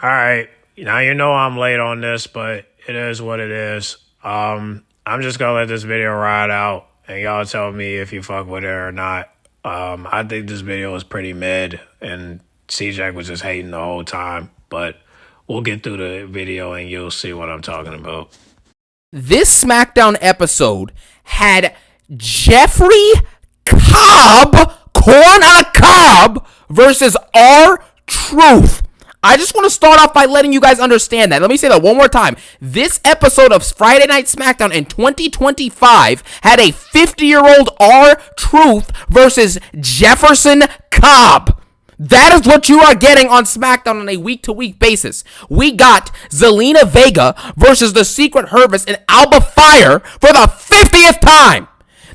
All right. Now you know I'm late on this, but it is what it is. I'm just gonna let this video ride out, and y'all tell me if you fuck with it or not. I think this video was pretty mid, and CJAX was just hating the whole time. But we'll get through the video, and you'll see what I'm talking about. This Smackdown episode had Jeffrey Cobb, corn on a cob, versus R-Truth. I just want to start off by letting you guys understand that. Let me say that one more time. This episode of Friday Night Smackdown in 2025 had a 50-year-old R-Truth versus Jefferson Cobb. That is what you are getting on SmackDown on a week-to-week basis. We got Zelina Vega versus the Secret Harvest and Alba Fire for the 50th time.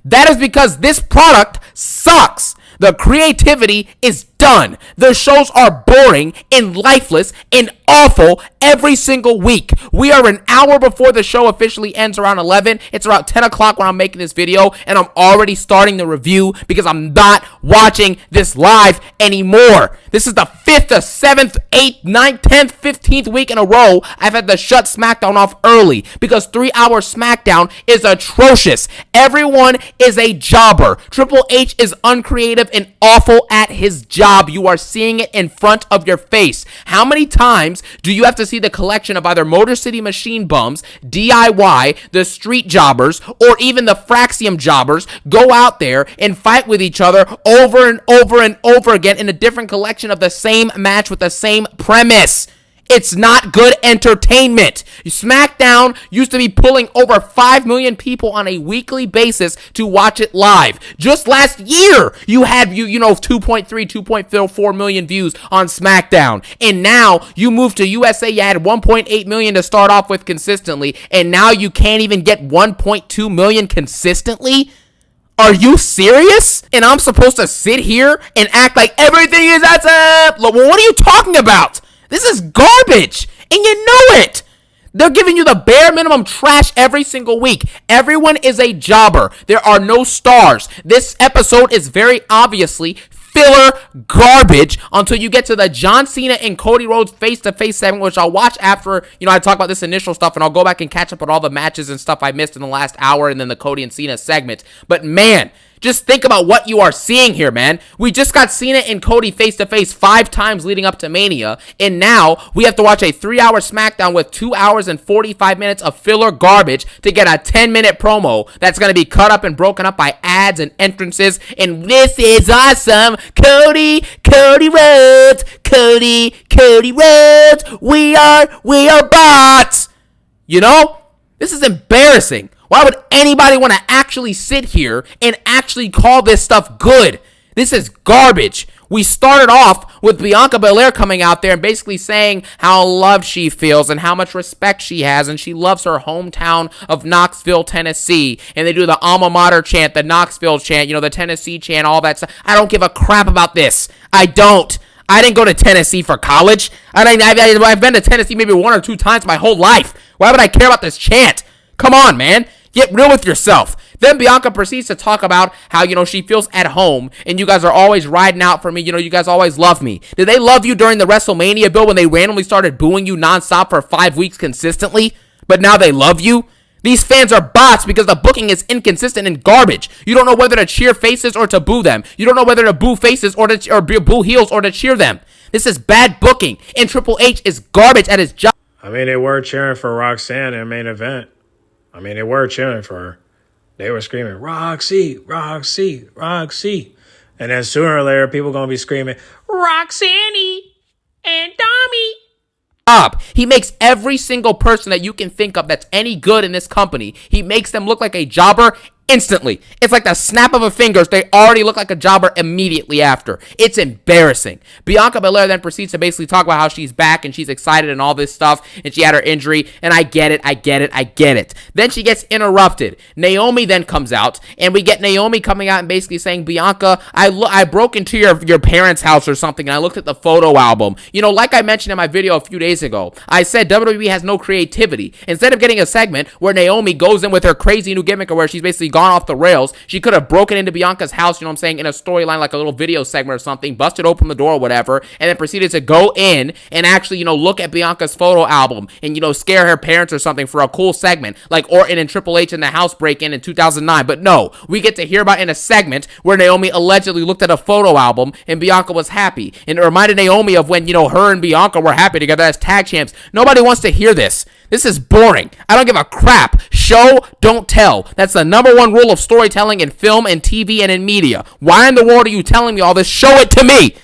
That is because this product sucks. The creativity is done. The shows are boring and lifeless and awful every single week. We are an hour before the show officially ends around 11. It's around 10 o'clock when I'm making this video, and I'm already starting the review because I'm not watching this live anymore. This is the 5th, the 7th, 8th, 9th, 10th, 15th week in a row I've had to shut SmackDown off early because 3-hour SmackDown is atrocious. Everyone is a jobber. Triple H is uncreative and awful at his job. You are seeing it in front of your face. How many times do you have to see the collection of either Motor City Machine Bums, DIY, the Street Jobbers, or even the Fraxium Jobbers go out there and fight with each other over and over and over again in a different collection of the same match with the same premise? It's not good entertainment. SmackDown used to be pulling over 5 million people on a weekly basis to watch it live. Just last year, you had 2.3, 2.4 million views on SmackDown. And now you moved to USA, you had 1.8 million to start off with consistently, and now you can't even get 1.2 million consistently? Are you serious? And I'm supposed to sit here and act like everything is awesome? Well, what are you talking about? This is garbage, and you know it. They're giving you the bare minimum trash every single week. Everyone is a jobber. There are no stars. This episode is very obviously filler garbage until you get to the John Cena and Cody Rhodes face-to-face segment, which I'll watch after, I talk about this initial stuff, and I'll go back and catch up on all the matches and stuff I missed in the last hour, and then the Cody and Cena segment. But man, just think about what you are seeing here, man. We just got Cena and Cody face-to-face 5 times leading up to Mania, and now we have to watch a 3-hour SmackDown with 2 hours and 45 minutes of filler garbage to get a 10-minute promo that's going to be cut up and broken up by ads and entrances, and this is awesome. Cody Rhodes, Cody Rhodes, we are bots. This is embarrassing. Why would anybody want to actually sit here and actually call this stuff good? This is garbage. We started off with Bianca Belair coming out there and basically saying how loved she feels and how much respect she has, and she loves her hometown of Knoxville, Tennessee. And they do the alma mater chant, the Knoxville chant, the Tennessee chant, all that stuff. I don't give a crap about this. I don't. I didn't go to Tennessee for college. I've been to Tennessee maybe 1 or 2 times my whole life. Why would I care about this chant? Come on, man. Get real with yourself. Then Bianca proceeds to talk about how, she feels at home, and you guys are always riding out for me. You guys always love me. Did they love you during the WrestleMania build when they randomly started booing you nonstop for 5 weeks consistently? But now they love you? These fans are bots because the booking is inconsistent and garbage. You don't know whether to cheer faces or to boo them. You don't know whether to boo faces or boo heels or to cheer them. This is bad booking, and Triple H is garbage at his job. They were cheering for Roxanne in main event. They were cheering for her. They were screaming, Roxy, Roxy, Roxy. And then sooner or later, people going to be screaming, Roxanne and Tommy. He makes every single person that you can think of that's any good in this company, he makes them look like a jobber instantly. It's like the snap of a finger. They already look like a jobber immediately after. It's embarrassing. Bianca Belair then proceeds to basically talk about how she's back and she's excited and all this stuff, and she had her injury, and I get it. Then she gets interrupted. Naomi then comes out, and we get Naomi coming out and basically saying, Bianca, I broke into your parents' house or something, and I looked at the photo album. Like I mentioned in my video a few days ago, I said WWE has no creativity. Instead of getting a segment where Naomi goes in with her crazy new gimmick where she's basically gone off the rails. She could have broken into Bianca's house, you know what I'm saying, in a storyline like a little video segment or something, busted open the door or whatever, and then proceeded to go in and actually, you know, look at Bianca's photo album and, you know, scare her parents or something for a cool segment like Orton and Triple H in the house break-in 2009. But no, we get to hear about in a segment where Naomi allegedly looked at a photo album and Bianca was happy. And it reminded Naomi of when, you know, her and Bianca were happy together as tag champs. Nobody wants to hear this. This is boring. I don't give a crap. Show, don't tell. That's the number one rule of storytelling in film and TV and in media. Why in the world are you telling me all this? Show it to me.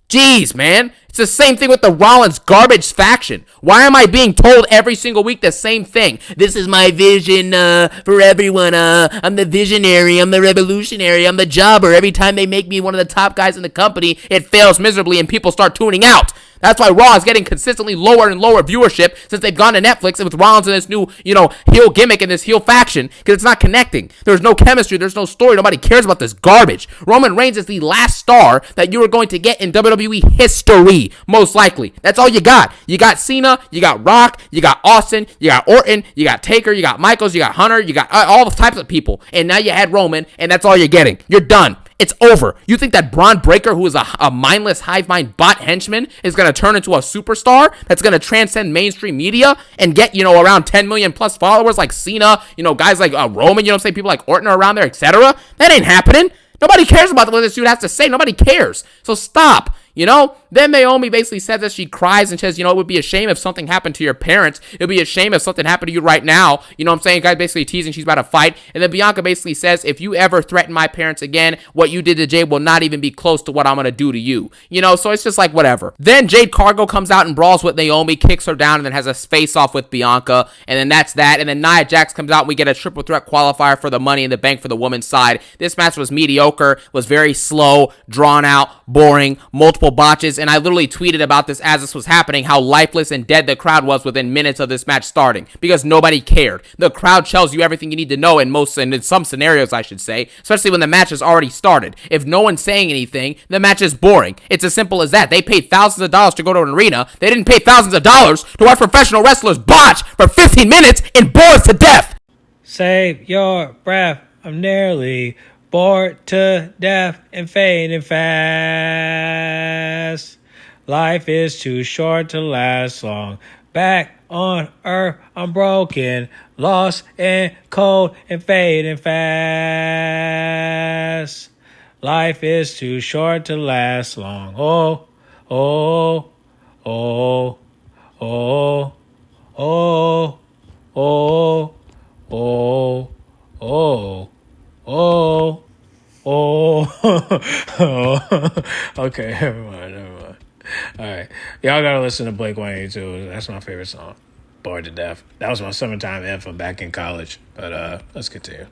Jeez, man. It's the same thing with the Rollins garbage faction. Why am I being told every single week the same thing? This is my vision for everyone. I'm the visionary. I'm the revolutionary. I'm the jobber. Every time they make me one of the top guys in the company, it fails miserably and people start tuning out. That's why Raw is getting consistently lower and lower viewership since they've gone to Netflix and with Rollins and this new, you know, heel gimmick and this heel faction because it's not connecting. There's no chemistry. There's no story. Nobody cares about this garbage. Roman Reigns is the last star that you are going to get in WWE history, most likely. That's all you got. You got Cena, you got Rock, you got Austin, you got Orton, you got Taker, you got Michaels, you got Hunter, you got all the types of people. And now you had Roman, and that's all you're getting. You're done. It's over. You think that Braun Breaker, who is a mindless hive mind bot henchman, is going to turn into a superstar that's going to transcend mainstream media and get, you know, around 10 million plus followers like Cena, you know, guys like Roman, you know what I'm saying, people like Orton are around there, etc.? That ain't happening. Nobody cares about what this dude has to say. Nobody cares. So stop. You know, then Naomi basically says that she cries and says, you know, it would be a shame if something happened to your parents. It would be a shame if something happened to you right now. You know what I'm saying? Guys basically teasing she's about to fight. And then Bianca basically says, if you ever threaten my parents again, what you did to Jade will not even be close to what I'm going to do to you. You know, so it's just like whatever. Then Jade Cargill comes out and brawls with Naomi, kicks her down, and then has a face off with Bianca. And then that's that. And then Nia Jax comes out and we get a triple threat qualifier for the Money in the Bank for the women's side. This match was mediocre, was very slow, drawn out, boring, multiple botches, and I literally tweeted about this as this was happening, how lifeless and dead the crowd was within minutes of this match starting, because nobody cared. The crowd tells you everything you need to know in some scenarios, I should say, especially when the match has already started. If no one's saying anything, the match is boring. It's as simple as that. They paid thousands of dollars to go to an arena. They didn't pay thousands of dollars to watch professional wrestlers botch for 15 minutes and bore us to death. Save your breath. I'm nearly bored to death and fading fast. Life is too short to last long. Back on earth, I'm broken, lost and cold and fading fast. Life is too short to last long. Oh, oh, oh, oh, oh, oh, oh, oh. Oh, okay, never mind. All right, y'all gotta listen to Blink-182. That's my favorite song. Bored to death. That was my summertime anthem back in college. But let's continue.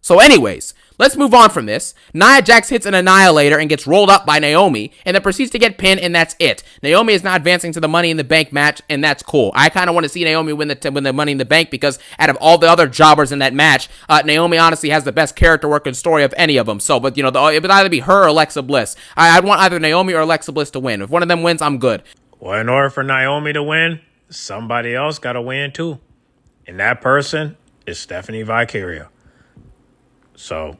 So anyways, let's move on from this. Nia Jax hits an Annihilator and gets rolled up by Naomi, and then proceeds to get pinned, and that's it. Naomi is not advancing to the Money in the Bank match, and that's cool. I kind of want to see Naomi win the Money in the Bank, because out of all the other jobbers in that match, Naomi honestly has the best character work and story of any of them. So, but you know, it would either be her or Alexa Bliss. I'd want either Naomi or Alexa Bliss to win. If one of them wins, I'm good. Well, in order for Naomi to win, somebody else got to win too. And that person is Stephanie Vicario. So,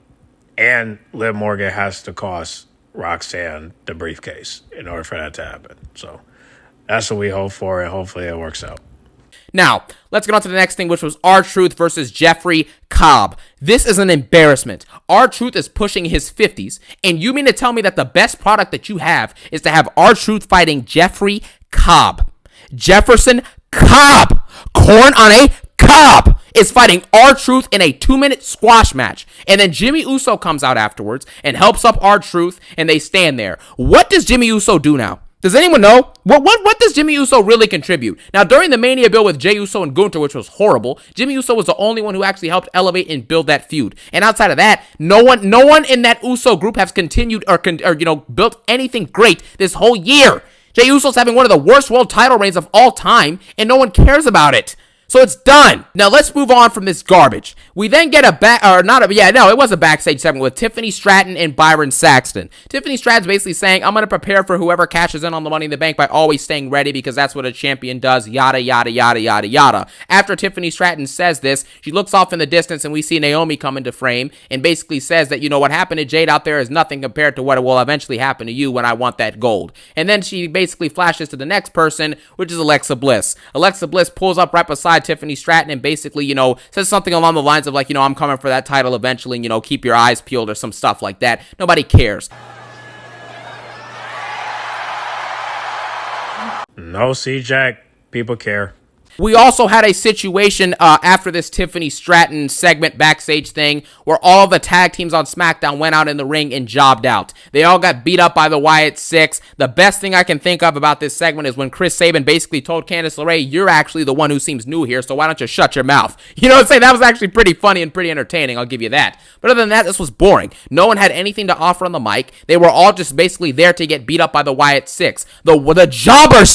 and Liv Morgan has to cost Roxanne the briefcase in order for that to happen. So, that's what we hope for, and hopefully it works out. Now, let's get on to the next thing, which was R-Truth versus Jeffrey Cobb. This is an embarrassment. R-Truth is pushing his 50s, and you mean to tell me that the best product that you have is to have R-Truth fighting Jeffrey Cobb? Jefferson Cobb! Corn on a cob! Is fighting R-Truth in a 2-minute squash match. And then Jimmy Uso comes out afterwards and helps up R-Truth, and they stand there. What does Jimmy Uso do now? Does anyone know? What does Jimmy Uso really contribute? Now, during the Mania build with Jey Uso and Gunther, which was horrible, Jimmy Uso was the only one who actually helped elevate and build that feud. And outside of that, no one in that Uso group has continued or built anything great this whole year. Jey Uso's having one of the worst world title reigns of all time, and no one cares about it. So it's done. Now let's move on from this garbage. We then get it was a backstage segment with Tiffany Stratton and Byron Saxton. Tiffany Stratton's basically saying, I'm going to prepare for whoever cashes in on the Money in the Bank by always staying ready because that's what a champion does, yada, yada, yada, yada, yada. After Tiffany Stratton says this, she looks off in the distance and we see Naomi come into frame and basically says that, what happened to Jade out there is nothing compared to what will eventually happen to you when I want that gold. And then she basically flashes to the next person, which is Alexa Bliss. Alexa Bliss pulls up right beside Tiffany Stratton and basically, says something along the lines of like, I'm coming for that title eventually, and, keep your eyes peeled or some stuff like that. Nobody cares. No, CJAX, people care. We also had a situation after this Tiffany Stratton segment backstage thing where all of the tag teams on SmackDown went out in the ring and jobbed out. They all got beat up by the Wyatt Six. The best thing I can think of about this segment is when Chris Sabin basically told Candice LeRae, you're actually the one who seems new here, so why don't you shut your mouth? You know what I'm saying? That was actually pretty funny and pretty entertaining, I'll give you that. But other than that, this was boring. No one had anything to offer on the mic. They were all just basically there to get beat up by the Wyatt Six. The Jobber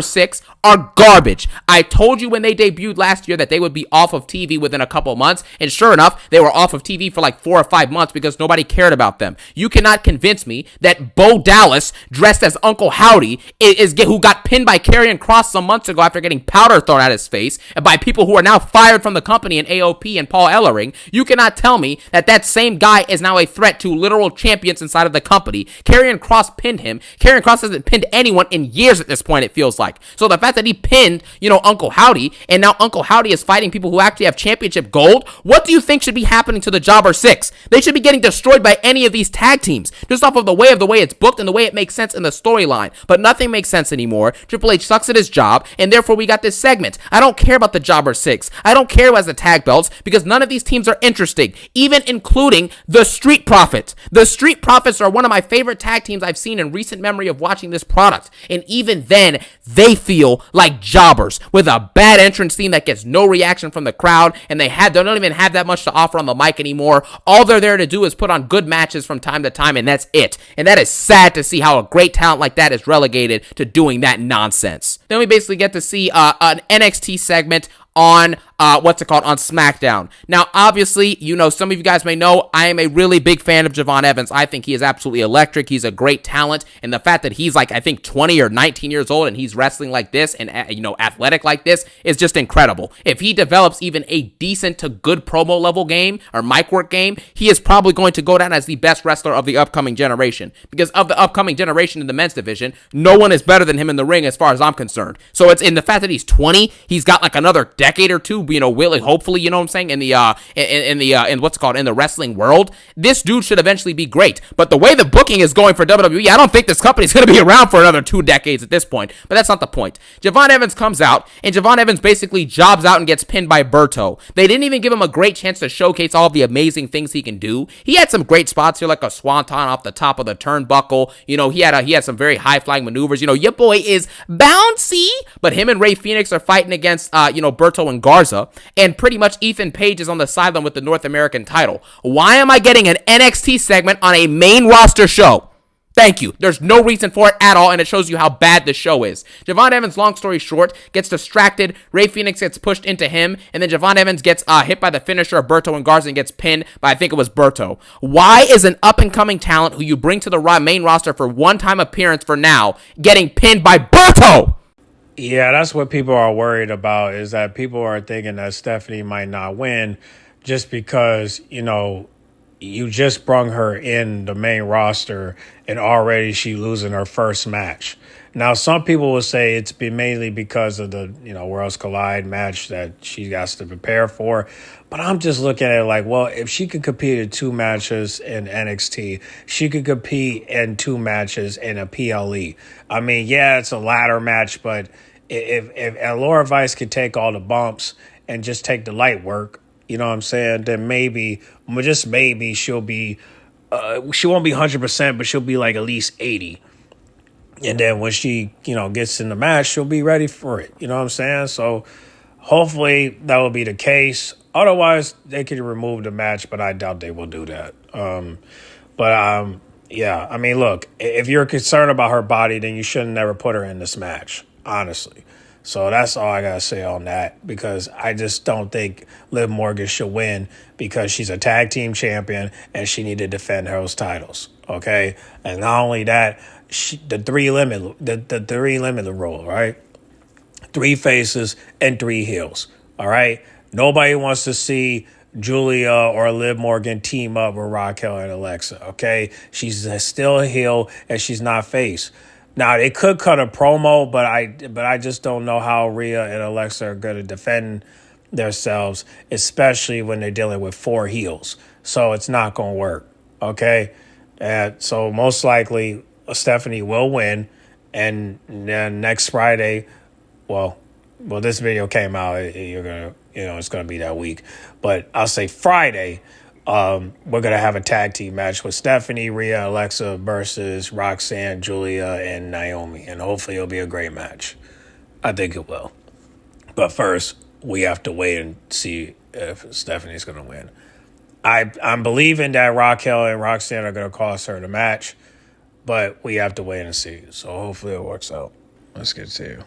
Six are garbage. I told you when they debuted last year that they would be off of TV within a couple months, and sure enough, they were off of TV for like 4 or 5 months because nobody cared about them. You cannot convince me that Bo Dallas, dressed as Uncle Howdy, who got pinned by Karrion Kross some months ago after getting powder thrown at his face, and by people who are now fired from the company in AOP and Paul Ellering, you cannot tell me that that same guy is now a threat to literal champions inside of the company. Karrion Kross pinned him. Karrion Kross hasn't pinned anyone in years at this point, it feels like. So the fact that he pinned, Uncle Howdy, and now Uncle Howdy is fighting people who actually have championship gold, what do you think should be happening to the Jobber Six? They should be getting destroyed by any of these tag teams, just off of the way it's booked and the way it makes sense in the storyline. But nothing makes sense anymore. Triple H sucks at his job, and therefore we got this segment. I don't care about the Jobber Six. I don't care who has the tag belts, because none of these teams are interesting, even including the Street Profits. The Street Profits are one of my favorite tag teams I've seen in recent memory of watching this product, and even then, they feel like jobbers with a bad entrance theme that gets no reaction from the crowd, and they don't even have that much to offer on the mic anymore. All they're there to do is put on good matches from time to time, and that's it. And that is sad to see how a great talent like that is relegated to doing that nonsense. Then we basically get to see an NXT segment on on SmackDown. Now, obviously, some of you guys may know I am a really big fan of Javon Evans. I think he is absolutely electric. He's a great talent, and the fact that he's like, I think 20 or 19 years old and he's wrestling like this and, athletic like this is just incredible. If he develops even a decent to good promo level game or mic work game, he is probably going to go down as the best wrestler of the upcoming generation, because of the upcoming generation in the men's division, no one is better than him in the ring as far as I'm concerned. So it's in the fact that he's 20, he's got like another decade or two, hopefully, in the in the wrestling world. This dude should eventually be great. But the way the booking is going for WWE, I don't think this company is going to be around for another 2 decades at this point. But that's not the point. Javon Evans comes out, and Javon Evans basically jobs out and gets pinned by Berto. They didn't even give him a great chance to showcase all of the amazing things he can do. He had some great spots here, like a swanton off the top of the turnbuckle. He had some very high-flying maneuvers. Your boy is bouncy. But him and Ray Phoenix are fighting against, Berto and Garza. And pretty much Ethan Page is on the sideline with the North American title. Why am I getting an NXT segment on a main roster show? Thank you. There's no reason for it at all, and it shows you how bad the show is. Javon Evans, long story short, gets distracted. Ray Phoenix gets pushed into him, and then Javon Evans gets hit by the finisher of Berto and Garza and gets pinned by, I think it was Berto. Why is an up-and-coming talent who you bring to the main roster for one-time appearance for now getting pinned by Berto? Yeah, that's what people are worried about, is that people are thinking that Stephanie might not win just because, you just brung her in the main roster and already she losing her first match. Now, some people will say it's been mainly because of the, Worlds Collide match that she has to prepare for. But I'm just looking at it like, well, if she could compete in 2 matches in NXT, she could compete in 2 matches in a PLE. I mean, yeah, it's a ladder match, but if Laura Vice could take all the bumps and just take the light work, you know what I'm saying, then maybe, just maybe, she'll be, she won't be 100%, but she'll be like at least 80. And then when she, gets in the match, she'll be ready for it. You know what I'm saying? So hopefully that will be the case. Otherwise, they could remove the match, but I doubt they will do that. Yeah, I mean, look, if you're concerned about her body, then you should never put her in this match, honestly. So that's all I gotta say on that, because I just don't think Liv Morgan should win because she's a tag team champion and she need to defend those titles. Okay, and not only that, the three limit rule, right? 3 faces and 3 heels. All right, nobody wants to see Julia or Liv Morgan team up with Raquel and Alexa. Okay, she's still a heel and she's not face. Now they could cut a promo, but I just don't know how Rhea and Alexa are going to defend themselves, especially when they're dealing with 4 heels. So it's not going to work. Okay, and so most likely Stephanie will win, and then next Friday, well, this video came out. It's gonna be that week, but I'll say Friday. We're gonna have a tag team match with Stephanie, Rhea, Alexa versus Roxanne, Julia, and Naomi, and hopefully it'll be a great match. I think it will. But first, we have to wait and see if Stephanie's gonna win. I'm believing that Raquel and Roxanne are gonna cost her the match, but we have to wait and see. So hopefully it works out. Let's get to you.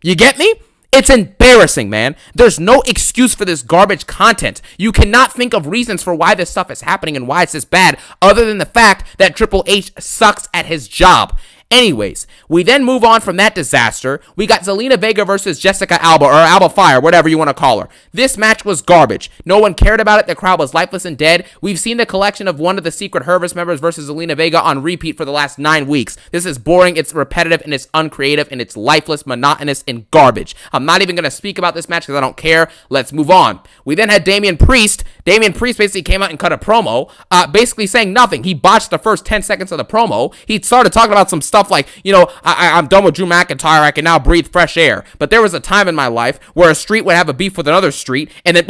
You get me? It's embarrassing, man. There's no excuse for this garbage content. You cannot think of reasons for why this stuff is happening and why it's this bad, other than the fact that Triple H sucks at his job. Anyways, we then move on from that disaster. We got Zelina Vega versus Jessica Alba, or Alba Fire, whatever you want to call her. This match was garbage. No one cared about it. The crowd was lifeless and dead. We've seen the collection of one of the Secret Hervis members versus Zelina Vega on repeat for the last 9 weeks. This is boring, it's repetitive, and it's uncreative, and it's lifeless, monotonous, and garbage. I'm not even going to speak about this match because I don't care. Let's move on. We then had Damian Priest. Damian Priest basically came out and cut a promo, basically saying nothing. He botched the first 10 seconds of the promo. He started talking about some stuff like, I'm done with Drew McIntyre. I can now breathe fresh air. But there was a time in my life where a street would have a beef with another street, and then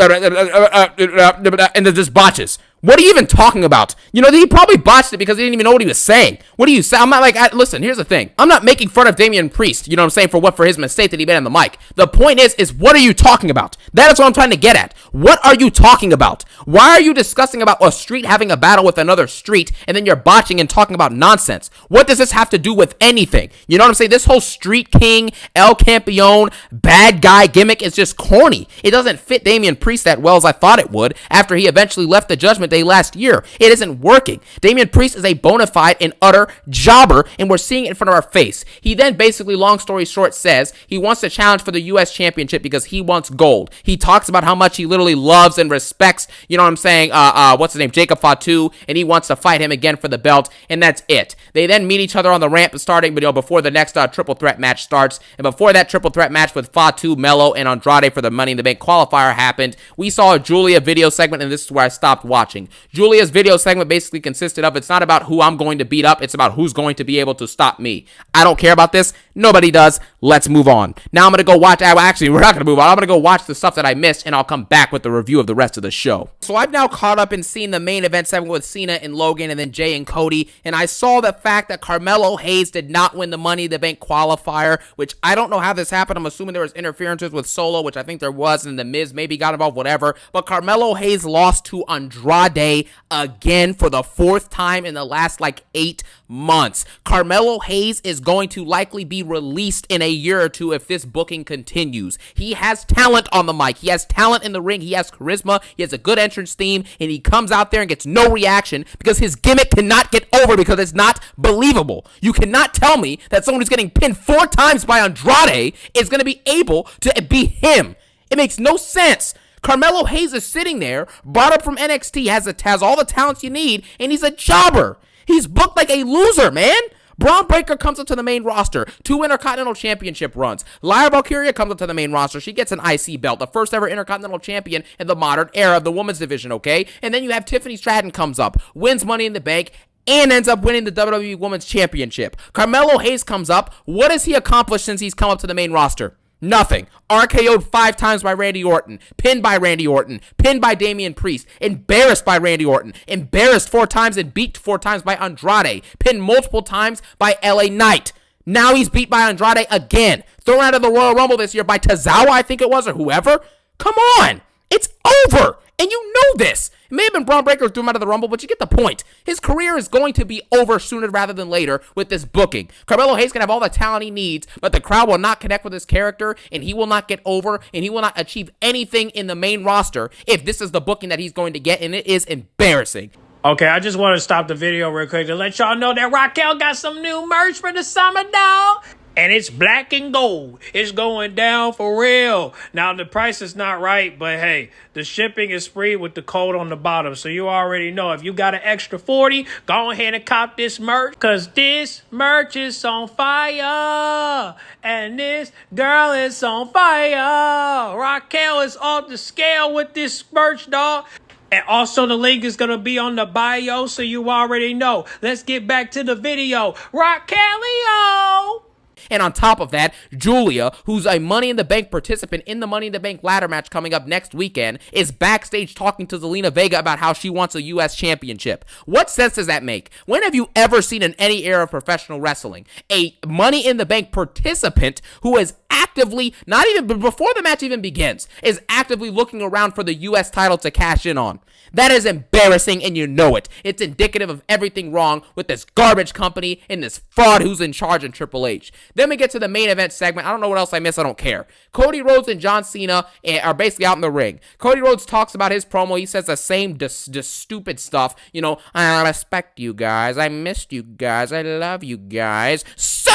just botches. What are you even talking about? He probably botched it because he didn't even know what he was saying. What do you say? I'm not like, listen, here's the thing. I'm not making fun of Damian Priest, you know what I'm saying, for his mistake that he made on the mic. The point is what are you talking about? That is what I'm trying to get at. What are you talking about? Why are you discussing about a street having a battle with another street, and then you're botching and talking about nonsense? What does this have to do with anything? You know what I'm saying? This whole Street King, El Campeon, bad guy gimmick is just corny. It doesn't fit Damian Priest that well as I thought it would after he eventually left the Judgment Day last year. It isn't working. Damian Priest is a bona fide and utter jobber, and we're seeing it in front of our face. He then basically, long story short, says he wants to challenge for the U.S. Championship because he wants gold. He talks about how much he literally loves and respects, you know what I'm saying, what's his name, Jacob Fatu, and he wants to fight him again for the belt, and that's it. They then meet each other on the ramp starting, before the next triple threat match starts, and before that triple threat match with Fatu, Mello, and Andrade for the Money in the Bank qualifier happened, we saw a Julia video segment, and this is where I stopped watching. Julia's video segment basically consisted of, it's not about who I'm going to beat up, it's about who's going to be able to stop me. I don't care about this. Nobody does. Let's move on. Now I'm going to go watch, actually, we're not going to move on. I'm going to go watch the stuff that I missed, and I'll come back with the review of the rest of the show. So I've now caught up and seen the main event segment with Cena and Logan, and then Jay and Cody, and I saw the fact that Carmelo Hayes did not win the Money in the Bank qualifier, which I don't know how this happened. I'm assuming there was interferences with Solo, which I think there was, and the Miz maybe got involved, whatever. But Carmelo Hayes lost to Andrade again for the 4th time in the last 8 months. Carmelo Hayes is going to likely be released in a year or 2 if this booking continues. He has talent on the mic. He has talent in the ring. He has charisma. He has a good entrance theme, and he comes out there and gets no reaction because his gimmick cannot get over because it's not believable. You cannot tell me that someone who's getting pinned 4 times by Andrade is going to be able to be him. It makes no sense. Carmelo Hayes is sitting there, brought up from NXT, has all the talents you need, and he's a jobber. He's booked like a loser, man. Braun Breaker comes up to the main roster. 2 Intercontinental Championship runs. Lyra Valkyria comes up to the main roster. She gets an IC belt, the first ever Intercontinental Champion in the modern era of the women's division, okay? And then you have Tiffany Stratton comes up, wins Money in the Bank, and ends up winning the WWE Women's Championship. Carmelo Hayes comes up. What has he accomplished since he's come up to the main roster? Nothing. RKO'd 5 times by Randy Orton. Pinned by Randy Orton. Pinned by Damian Priest. Embarrassed by Randy Orton. Embarrassed 4 times and beat 4 times by Andrade. Pinned multiple times by LA Knight. Now he's beat by Andrade again. Thrown out of the Royal Rumble this year by Tozawa, I think it was, or whoever. Come on. It's over. And you know this. may have been Braun Breaker who threw him out of the Rumble, but you get the point. His career is going to be over sooner rather than later with this booking. Carmelo Hayes can have all the talent he needs, but the crowd will not connect with his character, and he will not get over, and he will not achieve anything in the main roster if this is the booking that he's going to get, and it is embarrassing. Okay, I just want to stop the video real quick to let y'all know that Raquel got some new merch for the summer, dog. And it's black and gold. It's going down for real. Now, the price is not right, but hey, the shipping is free with the code on the bottom. So you already know, if you got an extra 40, go ahead and cop this merch. Because this merch is on fire. And this girl is on fire. Raquel is off the scale with this merch, dog. And also the link is going to be on the bio, so you already know. Let's get back to the video. Raquelio! And on top of that, Julia, who's a Money in the Bank participant in the Money in the Bank ladder match coming up next weekend, is backstage talking to Zelina Vega about how she wants a U.S. championship. What sense does that make? When have you ever seen in any era of professional wrestling a Money in the Bank participant who is actively, not even before the match even begins, is actively looking around for the U.S. title to cash in on? That is embarrassing, and you know it. It's indicative of everything wrong with this garbage company and this fraud who's in charge in Triple H. Then we get to the main event segment. I don't know what else I missed. I don't care. Cody Rhodes and John Cena are basically out in the ring. Cody Rhodes talks about his promo. He says the same stupid stuff. You know, I respect you guys. I missed you guys. I love you guys. So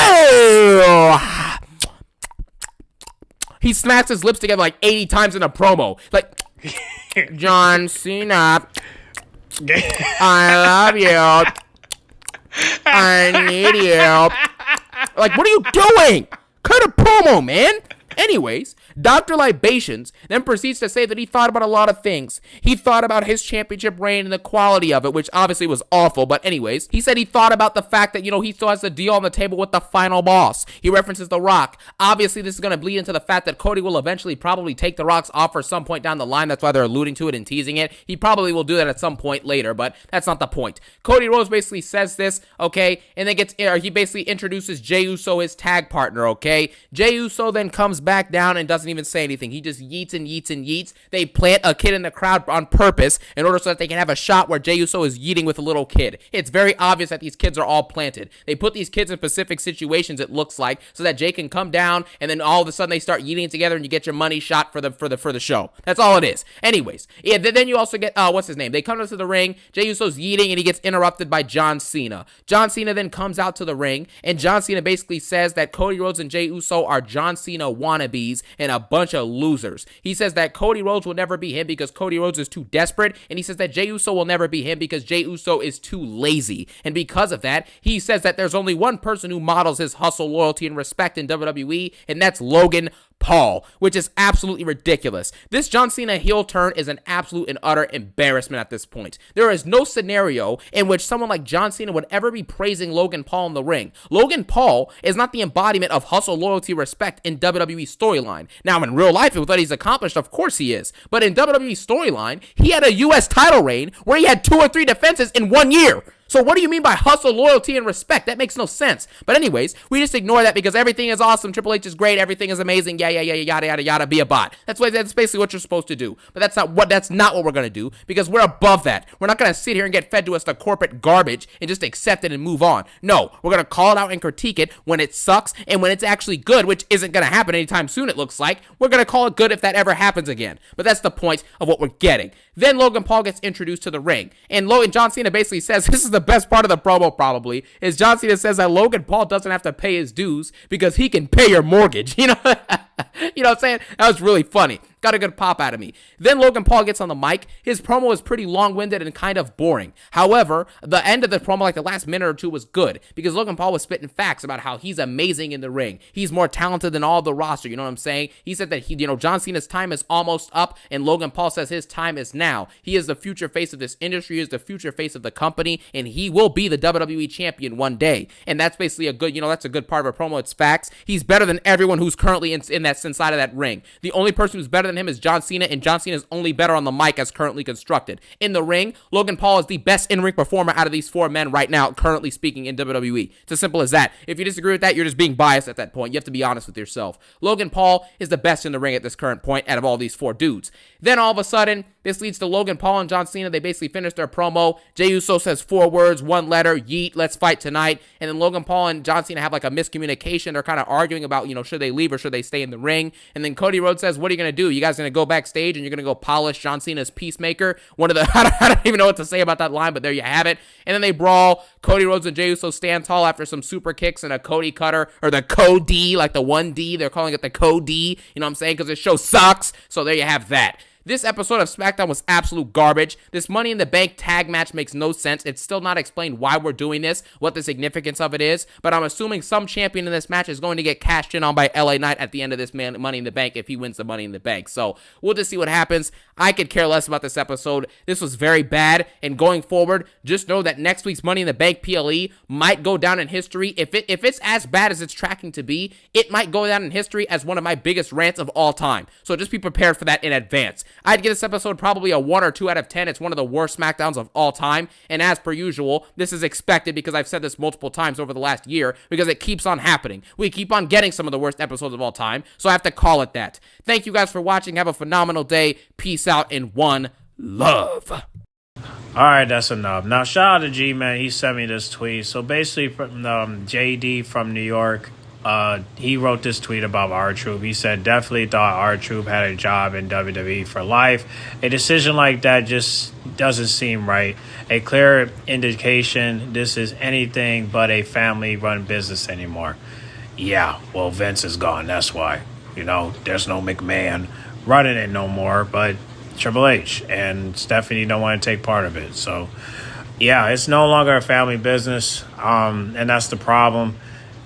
he smacks his lips together like 80 times in a promo. Like, John Cena, I love you. I need you. Like, what are you doing? Cut a promo, man. Anyways, Dr. Libations then proceeds to say that he thought about a lot of things. He thought about his championship reign and the quality of it, which obviously was awful, but anyways, he said he thought about the fact that, you know, he still has a deal on the table with the final boss. He references The Rock. Obviously, this is going to bleed into the fact that Cody will eventually probably take The Rock's offer some point down the line. That's why they're alluding to it and teasing it. He probably will do that at some point later, but that's not the point. Cody Rhodes basically says this, okay, and then he basically introduces Jey Uso, his tag partner, okay? Jey Uso then comes back down and doesn't even say anything. He just yeets and yeets and yeets. They plant a kid in the crowd on purpose in order so that they can have a shot where Jey Uso is yeeting with a little kid. It's very obvious that these kids are all planted. They put these kids in specific situations, it looks like, so that Jey can come down and then all of a sudden they start yeeting together and you get your money shot for the show. That's all it is. Anyways, yeah, then you also get what's his name? They come into the ring. Jey Uso's yeeting and he gets interrupted by John Cena. John Cena then comes out to the ring and John Cena basically says that Cody Rhodes and Jey Uso are John Cena wannabes and a bunch of losers. He says that Cody Rhodes will never be him because Cody Rhodes is too desperate, and he says that Jey Uso will never be him because Jey Uso is too lazy. And because of that, he says that there's only one person who models his hustle, loyalty, and respect in WWE, and that's Logan Paul, which is absolutely ridiculous. This John Cena heel turn is an absolute and utter embarrassment at this point. There is no scenario in which someone like John Cena would ever be praising Logan Paul in the ring. Logan Paul is not the embodiment of hustle, loyalty, respect in WWE storyline. Now, in real life, with what he's accomplished, of course he is. But in WWE storyline, he had a U.S. title reign where he had 2 or 3 defenses in 1 year. So what do you mean by hustle, loyalty, and respect? That makes no sense. But anyways, we just ignore that because everything is awesome. Triple H is great. Everything is amazing. Yada, be a bot. That's basically what you're supposed to do. But that's not what we're going to do because we're above that. We're not going to sit here and get fed to us the corporate garbage and just accept it and move on. No, we're going to call it out and critique it when it sucks and when it's actually good, which isn't going to happen anytime soon, it looks like. We're going to call it good if that ever happens again. But that's the point of what we're getting. Then Logan Paul gets introduced to the ring. And John Cena basically says, this is the best part of the promo probably, is John Cena says that Logan Paul doesn't have to pay his dues because he can pay your mortgage. You know what I'm saying? That was really funny. Got a good pop out of me. Then Logan Paul gets on the mic. His promo is pretty long-winded and kind of boring. However, the end of the promo, like the last minute or two, was good because Logan Paul was spitting facts about how he's amazing in the ring. He's more talented than all the roster. You know what I'm saying? He said that John Cena's time is almost up, and Logan Paul says his time is now. He is the future face of this industry. He is the future face of the company, and he will be the WWE champion one day. And that's basically that's a good part of a promo. It's facts. He's better than everyone who's currently in that inside of that ring. The only person who's better than him is John Cena, and John Cena is only better on the mic as currently constructed. In the ring, Logan Paul is the best in-ring performer out of these 4 men right now, currently speaking in WWE. It's as simple as that. If you disagree with that, you're just being biased at that point. You have to be honest with yourself. Logan Paul is the best in the ring at this current point out of all these 4 dudes. Then all of a sudden, This leads to Logan Paul and John Cena. They basically finish their promo. Jey Uso says 4 words, 1 letter, yeet, let's fight tonight. And then Logan Paul and John Cena have like a miscommunication. They're kind of arguing about, should they leave or should they stay in the ring? And then Cody Rhodes says, what are you going to do? You guys going to go backstage and you're going to go polish John Cena's Peacemaker? One of the, I don't even know what to say about that line, but there you have it. And then they brawl. Cody Rhodes and Jey Uso stand tall after some super kicks and a Cody cutter, or the Cody, like the 1D. They're calling it the Cody, you know what I'm saying? Because this show sucks. So there you have that. This episode of Smackdown was absolute garbage. This Money in the Bank tag match makes no sense. It's still not explained why we're doing this, what the significance of it is, but I'm assuming some champion in this match is going to get cashed in on by LA Knight at the end of this Money in the Bank if he wins the Money in the Bank. So we'll just see what happens. I could care less about this episode. This was very bad, and going forward, just know that next week's Money in the Bank PLE might go down in history. If it's as bad as it's tracking to be, it might go down in history as one of my biggest rants of all time. So just be prepared for that in advance. I'd give this episode probably a 1 or 2 out of 10. It's one of the worst Smackdowns of all time, and as per usual, this is expected because I've said this multiple times over the last year because it keeps on happening. We keep on getting some of the worst episodes of all time, so I have to call it that. Thank you guys for watching. Have a phenomenal day. Peace out and one love. All right, that's enough. Now, shout out to G-Man. He sent me this tweet. So basically, from JD from New York, he wrote this tweet about R-Truth. He said, definitely thought R-Truth had a job in WWE for life. A decision like that just doesn't seem right. A clear indication this is anything but a family-run business anymore. Yeah, well, Vince is gone. That's why. There's no McMahon running it no more, but Triple H and Stephanie don't want to take part of it. So, yeah, it's no longer a family business, and that's the problem.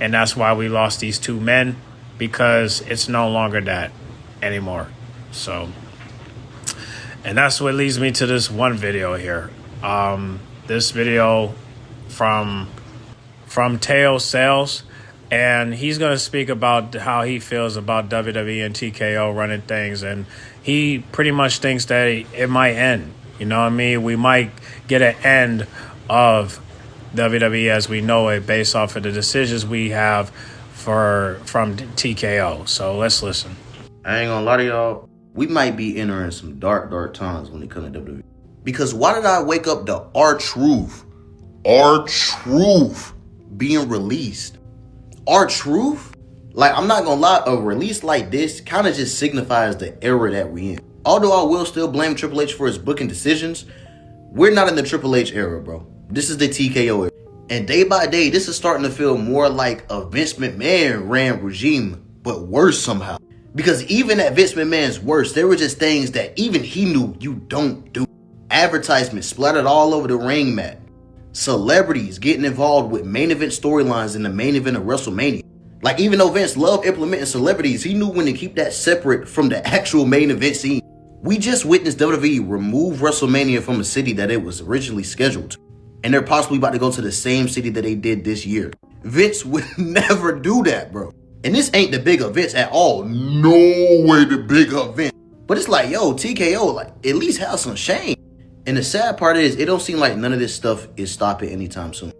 And that's why we lost these 2 men, because it's no longer that anymore. So, and that's what leads me to this one video here. This video from Teo Sales, and he's going to speak about how he feels about WWE and TKO running things. And he pretty much thinks that it might end. You know what I mean? We might get an end of WWE as we know it based off of the decisions we have from TKO. So let's listen. I ain't gonna lie to y'all. We might be entering some dark times when it comes to WWE. Because why did I wake up to R-Truth being released? R-Truth? Like, I'm not gonna lie, a release like this kind of just signifies the era that we in. Although I will still blame Triple H for his booking decisions, we're not in the Triple H era, bro. This is the TKO era. And day by day, this is starting to feel more like a Vince McMahon ran regime, but worse somehow. Because even at Vince McMahon's worst, there were just things that even he knew you don't do. Advertisements splattered all over the ring mat. Celebrities getting involved with main event storylines in the main event of WrestleMania. Like, even though Vince loved implementing celebrities, he knew when to keep that separate from the actual main event scene. We just witnessed WWE remove WrestleMania from a city that it was originally scheduled to. And they're possibly about to go to the same city that they did this year. Vince would never do that, bro. And this ain't the big events at all. No way the big event. But it's like, yo, TKO, like, at least have some shame. And the sad part is, it don't seem like none of this stuff is stopping anytime soon.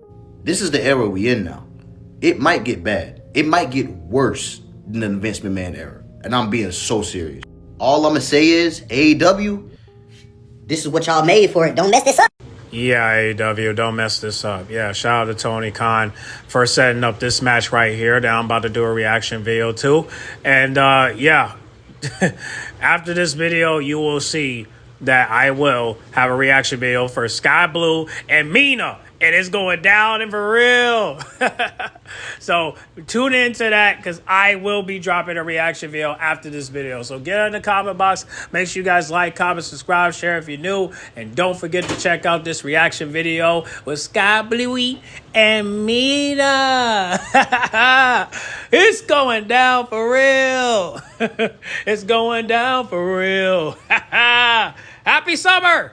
This is the era we in now. It might get bad. It might get worse than the Vince McMahon era. And I'm being so serious. All I'm going to say is, AEW, this is what y'all made for it. Don't mess this up. Yeah, AEW, don't mess this up. Yeah, shout out to Tony Khan for setting up this match right here that I'm about to do a reaction video to. And yeah, after this video, you will see that I will have a reaction video for Sky Blue and Mina. And it's going down and for real. So tune into that because I will be dropping a reaction video after this video. So get in the comment box. Make sure you guys like, comment, subscribe, share if you're new. And don't forget to check out this reaction video with Sky Bluey and Mina. It's going down for real. It's going down for real. Happy summer.